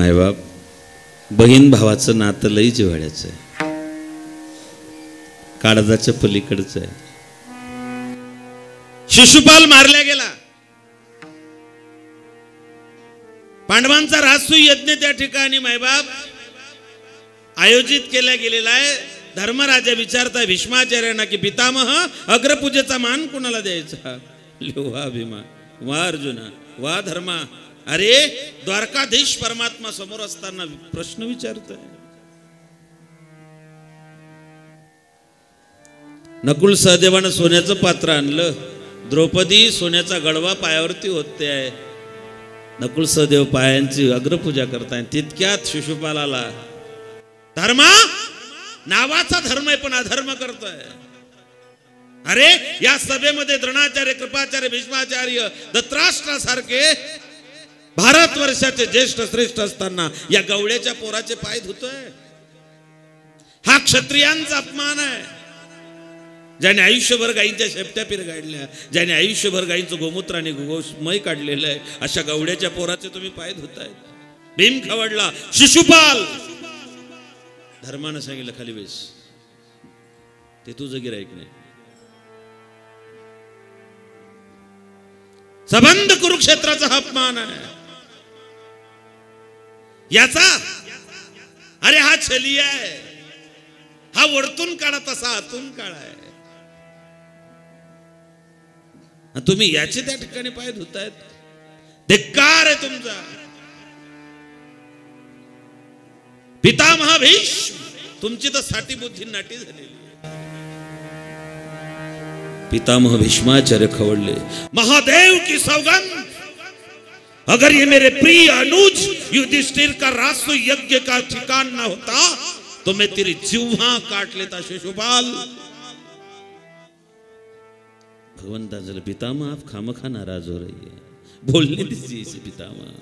मायबाप बहीण भावाचं नातं लई जिव्हाळ्याचं आहे, काळजाच्या पलीकडचं आहे. शिशुपाल मारला गेला. पांडवांचा राजसूय यज्ञ त्या ठिकाणी मायबाप आयोजित केला गेलेला आहे. धर्मराजा विचारता भीष्माचार्यांना की पितामह अग्रपूजेचा मान कोणाला द्यायचा? वा भीमा, वा अर्जुना, वा धर्मा. अरे द्वारकाधीश परमात्मा समोर असताना प्रश्न विचारतोय. नकुल सहदेवानं सोन्याचं पात्र आणलं. द्रौपदी सोन्याचा गडवा पायावरती होते आहे. नकुल सहदेव पायांची अग्रपूजा करताय. तितक्यात शिशुपाल आला. धर्मा नावाचा धर्म आहे पण अधर्म करतोय. अरे या सभेमध्ये द्रोणाचार्य, कृपाचार्य, भीष्माचार्य, धृतराष्ट्रासारखे भारतवर्षाचे ज्येष्ठ श्रेष्ठ असताना या गवळ्याच्या पोराचे पाय धुतोय. हा क्षत्रियांचा अपमान आहे. ज्याने आयुष्यभर गायींच्या शेपट्या पिरगाडल्या, ज्याने आयुष्यभर गायींचं गोमूत्राने गोमय काढलेलं आहे, अशा गवळ्याच्या पोराचे तुम्ही पाय धुताय. भीम खवडला. शिशुपाल धर्मानं सांगितलं खाली बेस. ते तुझं गिराईक नाही. सबंध कुरुक्षेत्राचा अपमान आहे याचा. अरे हा छलिया आहे. हा वरतून काढा तसा आतून काढा आहे. तुम्ही याचे त्या ठिकाणी पाय धुतायत. धिक्कार आहे तुमचा. पितामह भीष्म तुमची तर साठी बुद्धी नाटी झालेली. पितामह भीष्माचार्य खवडले. महादेव की सौगंध, अगर ये मेरे प्रिय अनुज युधिष्ठिर का राजसूय यज्ञ का ठिकान ना होता तो मैं तेरी जिह्वा काट लेता. शिशुपाल भगवंता जल पितामह आप खामखा नाराज हो रही है, बोलने दीजिए इसे पितामह.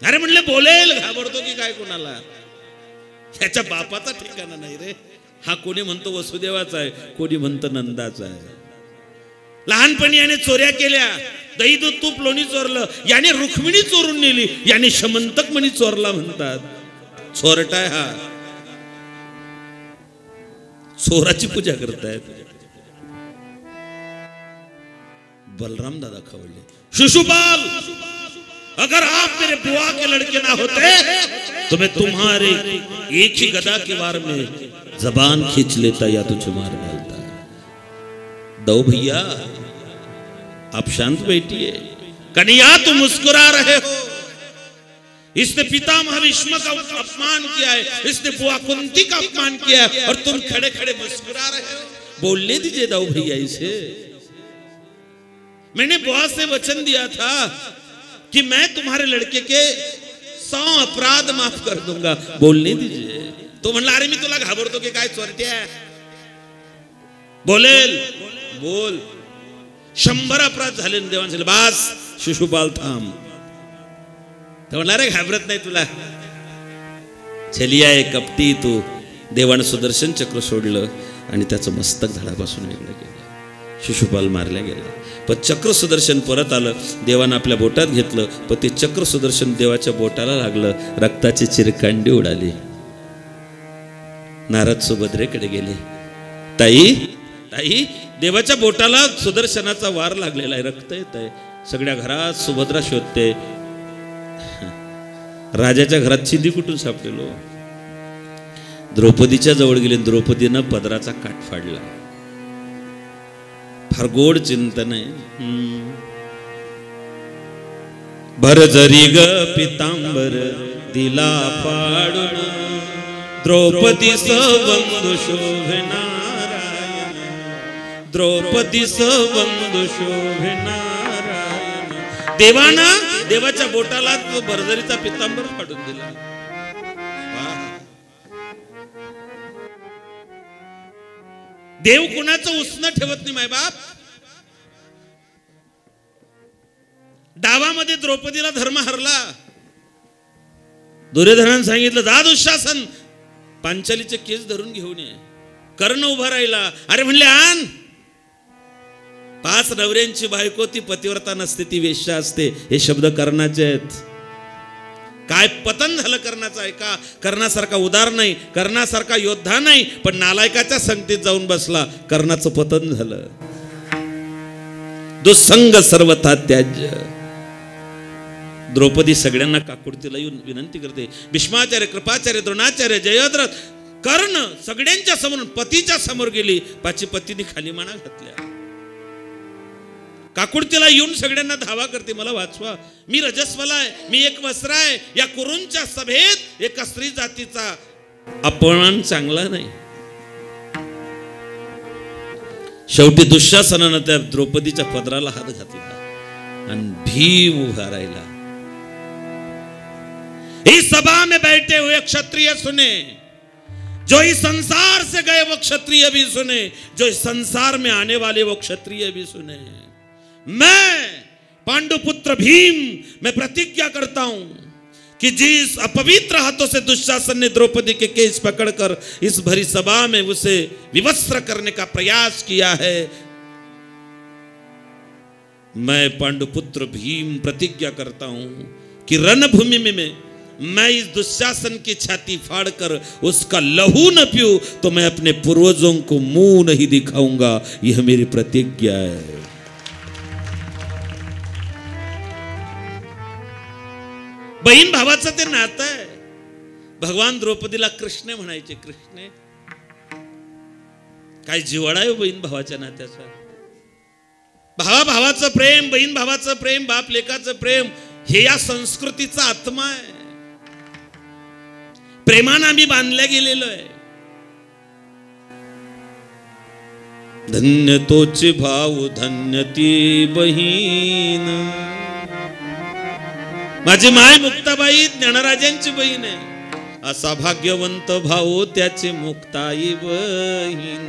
अरे म्हणले बोलेल, घाबरतो की काय कोणाला? याच्या बापाचा ठिकाणा नाही रे. हा कोणी म्हणतो वसुदेवाचा आहे, कोणी म्हणतो नंदाचा आहे. लहानपणी याने चोऱ्या केल्या. दही दूध तूप लोणी चोरलं. याने रुक्मिणी चोरून नेली. याने शमंतक मणी चोरला म्हणतात. चोरटाय हा. चोराची पूजा करतायत. बलराम दादा खवडले. शिशुपाल अगर आप मेरे बुआ के लड़के ना होते तो मैं तुम्हारे एक ही गदा के वार में जबान खींच लेता या तुझे मार डालता. दो भैया आप शांत बैठिए. कन्हैया तुम मुस्कुरा रहे हो. इसने पितामह भीष्म का अपमान किया है, इसने बुआ कुंती का अपमान किया है और तुम खड़े खड़े मुस्कुरा रहे हो. बोलने दीजिए दो भैया इसे. मैंने बुआ से वचन दिया था कि मैं तुम्हारे लड़के के 100 अपराध माफ कर दूंगा. बोलने दीजिए. तो म्हणला अरे मी तुला घाबरतो की काय चोरट्या? बोलेल बोल. 100 अपराध झाले. देवान झाले. बास शिशुपाल थांब. तो म्हणला अरे घाबरत नाही तुला. छलिया आहे, कपटी तू. देवानं सुदर्शन चक्र सोडलं आणि त्याचं मस्तक झाडापासून वेगळं केलं. शिशुपाल मारला गेला. पण चक्र सुदर्शन परत आलं. देवानं आपल्या बोटात घेतलं पण ते चक्र सुदर्शन देवाच्या बोटाला लागलं. रक्ताची चिरकांडी उडाली. नारद सुभद्रेकडे गेले. ताई ताई देवाच्या बोटाला सुदर्शनाचा वार लागलेला आहे, रक्त येत आहे. सगळ्या घरात सुभद्रा शोधते. राजाच्या घरात चिंदी कुठून सापडेलो. द्रौपदीच्या जवळ गेले. द्रौपदीनं पदराचा काठ फाडला. फार गोड चिंतन आहे. भरजरी ग पितांबर दिला फाडून द्रौपदी सबंधू शोभे नारायण. द्रौपदी सबंधू शोभे नारायण. देवाना देवाच्या बोटाला भरजरीचा पितांबर फाडून दिला. देव कुणाचं उसनं ठेवत नाही मायबाप. डावामध्ये द्रौपदीला धर्म हरला. दुर्योधनानं सांगितलं जा दुःशासन पांचालीचे केस धरून घेऊन ये. कर्ण उभा राहिला. अरे म्हणले आण. 5 नवऱ्यांची बायको ती पतिव्रता नसते, ती वेश्या असते. हे शब्द कर्णाचे आहेत. काय पतन झालं कर्णाचं ऐका. कर्णासारखा उदार नाही, कर्णासारखा योद्धा नाही, पण नालायकाच्या संगतीत जाऊन बसला. कर्णाचं पतन झालं. दुस्संग सर्वथा त्याज्य. द्रौपदी सगळ्यांना काकुडतीला येऊन विनंती करते. भीष्माचार्य, कृपाचार्य, द्रोणाचार्य, जयद्रथ, कर्ण सगळ्यांच्या समोर पतीच्या समोर गेली. पाची पतीने खाली माना घातल्या. काकुडतीला येऊन सगळ्यांना धावा करते, मला वाचवा, मी रजस्वला आहे, मी एक वस्त्र आहे. या कुरूंच्या सभेत एका स्त्री जातीचा अपमान चांगला नाही. शेवटी दुःशासनानं त्या द्रौपदीच्या पदराला हात घातला आणि भीम उभा राहिला. इस सभा में बैठे हुए क्षत्रिय सुने, जो इस संसार से गए वो क्षत्रिय भी सुने, जो इस संसार में आने वाले वो क्षत्रिय भी सुने. मैं पांडुपुत्र भीम, मैं प्रतिज्ञा करता हूं कि जिस अपवित्र हाथों से दुशासन ने द्रौपदी के केस पकड़कर इस भरी सभा में उसे विवस्त्र करने का प्रयास किया है, मैं पांडुपुत्र भीम प्रतिज्ञा करता हूं कि रणभूमि में मैं इस दुशासन की छाती फाड़कर उसका लहू न पीऊं तो मैं अपने पूर्वजों को मुंह नहीं दिखाऊंगा. यह मेरी प्रतिज्ञा है. बहीण भावाचं ते नातं आहे. भगवान द्रौपदीला कृष्ण म्हणायचे. कृष्ण काय जिव्हाळा आहे बहीण भावाच्या नात्याचा. भावा भावाचं प्रेम, बहीण भावाचं प्रेम, बाप लेकाचं प्रेम, हे या संस्कृतीचा आत्मा आहे. प्रेमानं आम्ही बांधल्या गेलेलो आहे. धन्य तोचे भाऊ, धन्य ती बहीण. माझी माय मुक्ताबाई ज्ञानराजांची बहीण आहे. असा भाग्यवंत भाऊ त्याची मुक्ताई बहीण.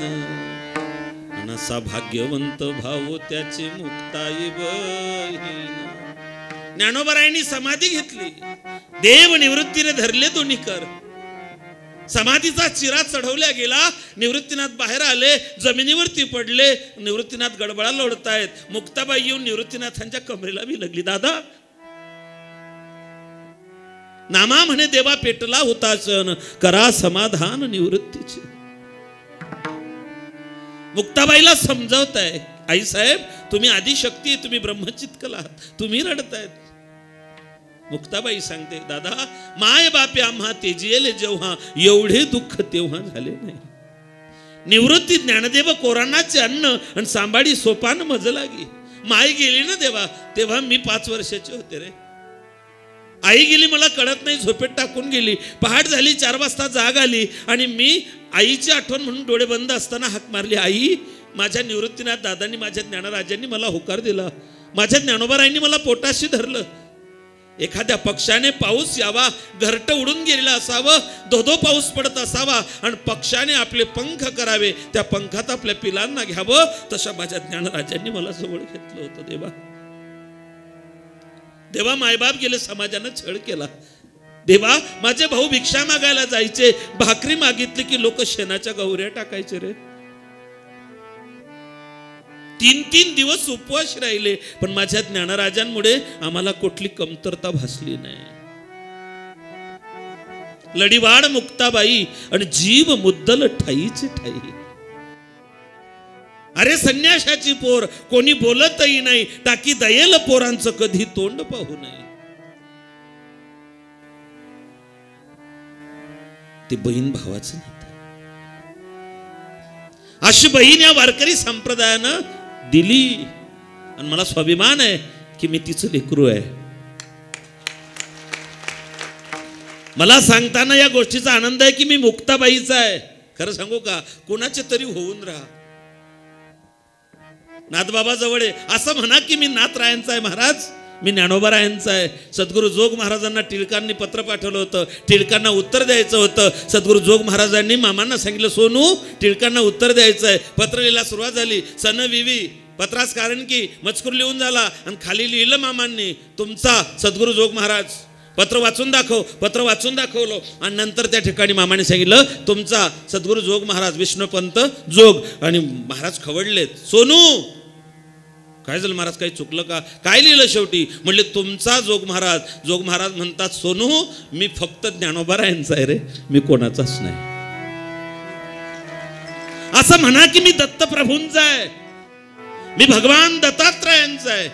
असा भाग्यवंत भाऊ त्याची मुक्ताई बहीण. ज्ञानोबरायांनी समाधी घेतली. देव निवृत्तीने धरले दोन्ही कर. समाधीचा चिरा चढवल्या गेला. निवृत्तीनाथ बाहेर आले, जमिनीवरती पडले. निवृत्तीनाथ गडबडा लोळतायत. मुक्ताबाई येऊन निवृत्तीनाथांच्या कमरेला बी लागली. दादा नामा म्हणे देवा पेटला होता सण, करा समाधान निवृत्तीचे. मुक्ताबाईला समजावताय, आई साहेब तुम्ही आदिशक्ती, तुम्ही ब्रह्मचित्कल आहात, तुम्ही रडतायत. मुक्ताबाई सांगते, दादा माय बापे आम्हा तेजियले जेव्हा, एवढे दुःख तेव्हा झाले नाही. निवृत्ती ज्ञानदेव कोरानाचे अन्न आणि सांभाळी सोपान मज लागी. माय गेली ना देवा, तेव्हा मी 5 वर्षाचे होते रे. आई गेली मला कळत नाही, झोपेत टाकून गेली. पहाट झाली, 4 वाजता जाग आली आणि मी आईची आठवण म्हणून डोळे बंद असताना हाक मारली, आई. माझ्या निवृत्तीनाथ दादांनी, माझ्या ज्ञानराजांनी मला होकार दिला. माझ्या ज्ञानोबारायांनी मला पोटाशी धरलं. एखाद्या पक्षाने पाऊस यावा, घरटं उडून गेलेलं असावं, धोधो पाऊस पडत असावा आणि पक्षाने आपले पंख करावे, त्या पंखात आपल्या पिलांना घ्यावं, तशा माझ्या ज्ञानराजांनी मला जवळ घेतलं होतं. देवा देवा मायबाप गेले, समाजानं छळ केला. देवा माझे भाऊ भिक्षा मागायला जायचे, भाकरी मागितली की लोक शेणाच्या गौऱ्या टाकायचे रे. 3 दिवस उपवास राहिले, पण माझ्या ज्ञानराजांमुळे आम्हाला कुठली कमतरता भासली नाही. लढीवाड मुक्ताबाई आणि जीव मुद्दल ठाईचे ठाई. अरे संन्याशाची पोर, कोणी बोलतही नाही, टाकी दयेल पोरांचं कधी तोंड पाहू नये. ते बहीण भावाचं नातं. अशी बहीण या वारकरी संप्रदायानं दिली आणि मला स्वाभिमान आहे की मी तिचं लेकरू आहे. मला सांगताना या गोष्टीचा आनंद आहे की मी मुक्ताबाईचा आहे. खरं सांगू का, कोणाचे तरी होऊन राहा. नाथबाबा जवळ आहे असं म्हणा की मी नाथरायांचा आहे महाराज, मी ज्ञानोबारायांचा आहे. सद्गुरू जोग महाराजांना टिळकांनी पत्र पाठवलं होतं, टिळकांना उत्तर द्यायचं होतं. सद्गुरू जोग महाराजांनी मामांना सांगितलं, सोनू टिळकांना उत्तर द्यायचं आहे. पत्र लिहायला सुरुवात झाली. सन विवी पत्रास कारण की मजकूर लिहून झाला आणि खाली लिहिलं मामांनी, तुमचा सद्गुरू जोग महाराज. पत्र वाचून दाखव. पत्र वाचून दाखवलं आणि नंतर त्या ठिकाणी मामाने सांगितलं, तुमचा सद्गुरू जोग महाराज विष्णुपंत जोग. आणि महाराज खवडलेत. सोनू काय झालं महाराज, काही चुकलं का? काय लिहिलं शेवटी? म्हणले तुमचा जोग महाराज म्हणतात, सोनू मी फक्त ज्ञानोबारायांचा आहे रे, मी कोणाचाच नाही. असं म्हणा की मी दत्तप्रभूंचा आहे, मी भगवान दत्तात्रयांचा आहे,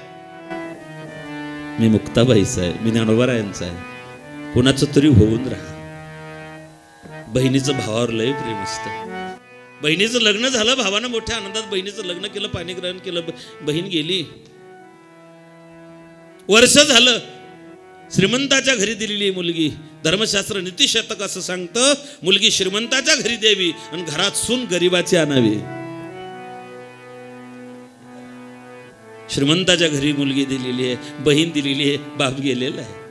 मी मुक्ताबाईचा आहे, मी ज्ञानोबारायांचा आहे. कोणाचं तरी होऊन राहा. बहिणीचं भावावर लय प्रेम असतं. बहिणीचं लग्न झालं, भावानं मोठ्या आनंदात बहिणीचं लग्न केलं, पाणीग्रहण केलं, बहीण गेली. वर्ष झालं, श्रीमंताच्या घरी दिलेली मुलगी. धर्मशास्त्र नीतिशतक असं सांगतं, मुलगी श्रीमंताच्या घरी द्यावी आणि घरात सून गरिबाची आणावी. श्रीमंताच्या घरी मुलगी दिलेली आहे, बहीण दिलेली आहे, बाप गेलेला आहे.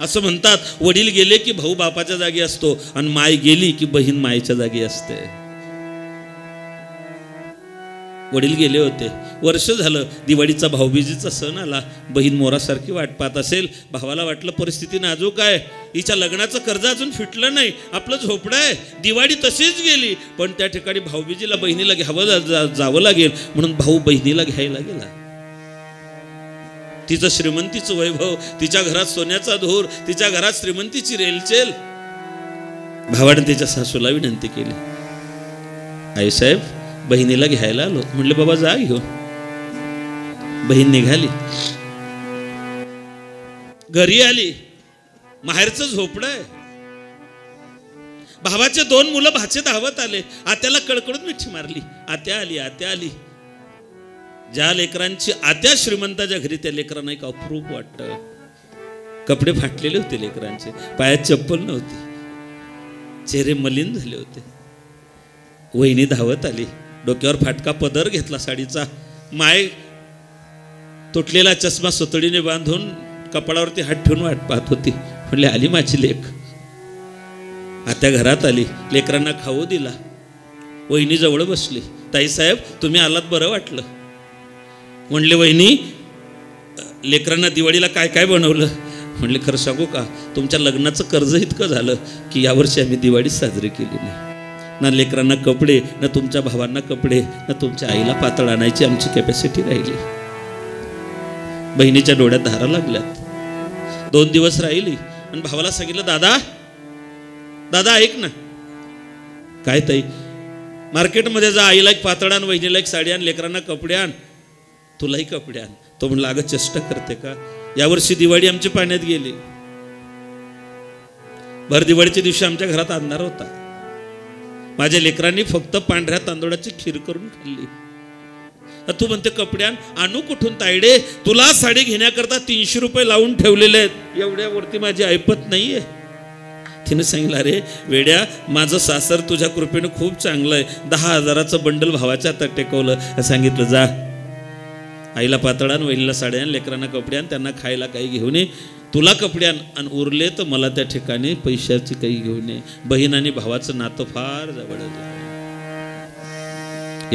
असं म्हणतात, वडील गेले की भाऊ बापाच्या जागी असतो आणि माय गेली की बहीण मायेच्या जागी असते. वडील गेले होते, वर्ष झालं, दिवाळीचा भाऊबीजेचा सण आला. बहीण मोरासारखी वाट पाहत असेल. भावाला वाटलं परिस्थिती नाजूक आहे, हिच्या लग्नाचं कर्ज अजून फिटलं नाही, आपलं झोपडं आहे. दिवाळी तशीच गेली, पण त्या ठिकाणी भाऊबीजेला बहिणीला घ्यावं जावं लागेल म्हणून भाऊ बहिणीला घ्यायला गेला. तिचं श्रीमंतीचं वैभव, तिच्या घरात सोन्याचा धूर, तिच्या घरात श्रीमंतीची रेलचेल. भावाने तिच्या सासूला विनंती केली, आईसाहेब बहिणीला घ्यायला आलो. म्हणले बाबा जा घेऊन. बहीण निघाली, घरी आली. माहेरचं झोपडं आहे. भावाचे 2 मुलं भाचे धावत आले. आत्याला कडकडून मिठी मारली. आत्या आली, आत्या आली. ज्या लेकरांची आत्या श्रीमंताच्या घरी, त्या लेकरांना एक अप्रूप वाटतं. कपडे फाटलेले होते लेकरांचे, पायात चप्पल नव्हती, चेहरे मलिन झाले होते. वहिनी धावत आली, डोक्यावर फाटका पदर घेतला साडीचा. माय तुटलेला चष्मा सुतळीने बांधून कपाळावरती हात ठेवून वाट पाहत होती. म्हणले आली माझी लेक. आत्या घरात आली, लेकरांना खाऊ दिला. वहिनी जवळ बसली. ताईसाहेब तुम्ही आलात, बरं वाटलं. म्हणले वहिनी लेकरांना दिवाळीला काय काय बनवलं? म्हणले खरं सांगू का, तुमच्या लग्नाचं कर्ज इतकं झालं की यावर्षी आम्ही दिवाळी साजरी केली नाही. ना लेकरांना कपडे, ना तुमच्या भावांना कपडे, ना तुमच्या आईला पातळ आणायची आमची कॅपॅसिटी राहिली. बहिणीच्या डोळ्यात धारा लागल्यात. 2 दिवस राहिली आणि भावाला सांगितलं, दादा दादा ऐक ना. काय ताई? मार्केटमध्ये जा, आईला एक पातळ आण, बहिणीला एक साडी आण, लेकरांना कपडे आण, तुलाही कपडे आण. तो म्हणला अगं चेष्टा करते का, यावर्षी दिवाळी आमची पाण्यात गेली. भर दिवाळीच्या दिवशी आमच्या घरात अंधार होता. माझ्या लेकरांनी फक्त पांढऱ्या तांदूळाची खीर करून खाल्ली. तू म्हणते कपडे आण. आणू कुठून तायडे? तुला साडी घेण्याकरता 300 रुपये लावून ठेवलेले आहेत, एवढ्यावरती माझी ऐपत नाहीये. तिने सांगितलं अरे वेड्या, माझं सासर तुझ्या कृपेनं खूप चांगलं आहे. 10,000चं बंडल भावाच्या हातात टेकवलं. सांगितलं जा आईला पातळान, वहिनीला साड्यान, लेकरांना कपडे आण, त्यांना खायला काही घेऊन ये, तुला कपडे आण, आणि उरले तर मला त्या ठिकाणी पैशाची काही घेऊन ये. बहीण आणि भावाचं नातं फार जवळ आहे.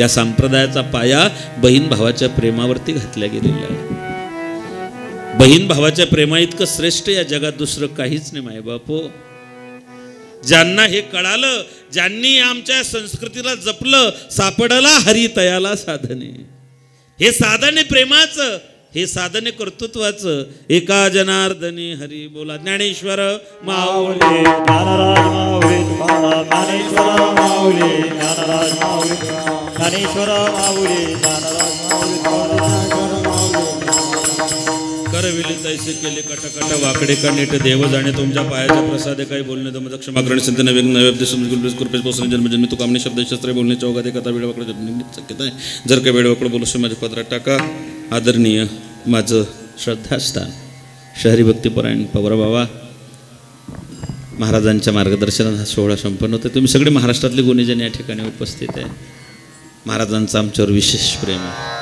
या संप्रदायाचा पाया बहीण भावाच्या प्रेमावरती घातल्या गेलेला आहे. बहीण भावाच्या प्रेमा इतकं श्रेष्ठ या जगात दुसरं काहीच नाही माय बापो. ज्यांना हे कळालं, ज्यांनी आमच्या संस्कृतीला जपलं, सापडला हरी तयाला साधने. हे साधन आहे प्रेमाचं, हे साधन आहे कर्तृत्वाचं. एका जनार्दनी हरी बोला. ज्ञानेश्वर माऊली, ज्ञानराज माऊली, ज्ञानेश्वर माऊली, ज्ञानराज माऊली, ज्ञानेश्वर माऊली, ज्ञानराज माऊली. करविले तैसे केले कटाकटा वाकडे का नीट देव जाणे तुमच्या पायाच्या प्रसादे काही बोलणे दमद क्षमा करणे संत नवीन नैवेद्य समज कृपेश पोसणे जन्मजन्मी तू कामने शब्द शस्त्र बोलणे चौघात कथा वेळ वाकडे शक्यता आहे. जर काही वेळ वाकडं बोलू माझ्या पदरात टाका. आदरणीय माझं श्रद्धास्थान शहरी भक्तिपरायण पवार बाबा महाराजांच्या मार्गदर्शनात हा सोहळा संपन्न होता. तुम्ही सगळे महाराष्ट्रातले गुणीजन या ठिकाणी उपस्थित आहे. महाराजांचं आमच्यावर विशेष प्रेम आहे.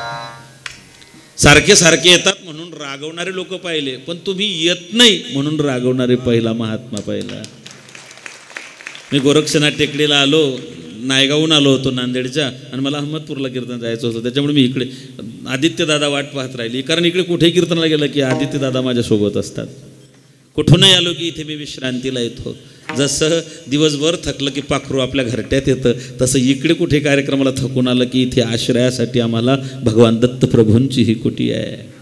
सारखे सारखे येतात म्हणून रागवणारे लोक पाहिले, पण तुम्ही येत नाही म्हणून रागवणारे पहिला महात्मा पाहिला. मी गोरक्षनाथ टेकडीला आलो, नायगावहून आलो होतो नांदेडच्या, आणि मला अहमदपूरला कीर्तन जायचं होतं. त्याच्यामुळे मी इकडे आदित्यदादा वाट पाहत राहिली, कारण इकडे कुठेही कीर्तनाला गेलं की आदित्यदादा माझ्यासोबत असतात. कुठूनही आलो की इथे मी विश्रांतीला येतो. जसं दिवसभर थकलं की पाखरू आपल्या घरट्यात येतं, तसं इकडे कुठे कार्यक्रमाला थकून आलं की इथे आश्रयासाठी आम्हाला भगवान दत्तप्रभूंची ही कुटी आहे.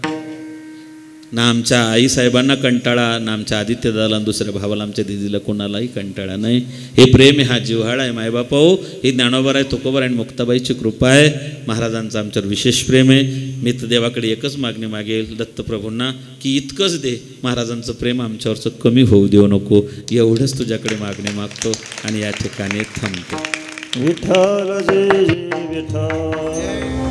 ना आमच्या आईसाहेबांना कंटाळा, ना आमच्या आदित्यदाला, दुसऱ्या भावाला, आमच्या दिदीला कोणालाही कंटाळा नाही. हे प्रेम आहे, हा जिव्हाळा आहे. मायबापा हो, ही ज्ञानोबा आहे, तुकोबा आणि मुक्ताबाईची कृपा आहे. महाराजांचं आमच्यावर विशेष प्रेम आहे. मी तर देवाकडे एकच मागणी मागेल दत्तप्रभूंना की इतकंच दे, महाराजांचं प्रेम आमच्यावरचं कमी होऊ देऊ नको, एवढंच तुझ्याकडे मागणी मागतो आणि या ठिकाणी थांबतो. विठ्ठल जय जय विठ्ठल.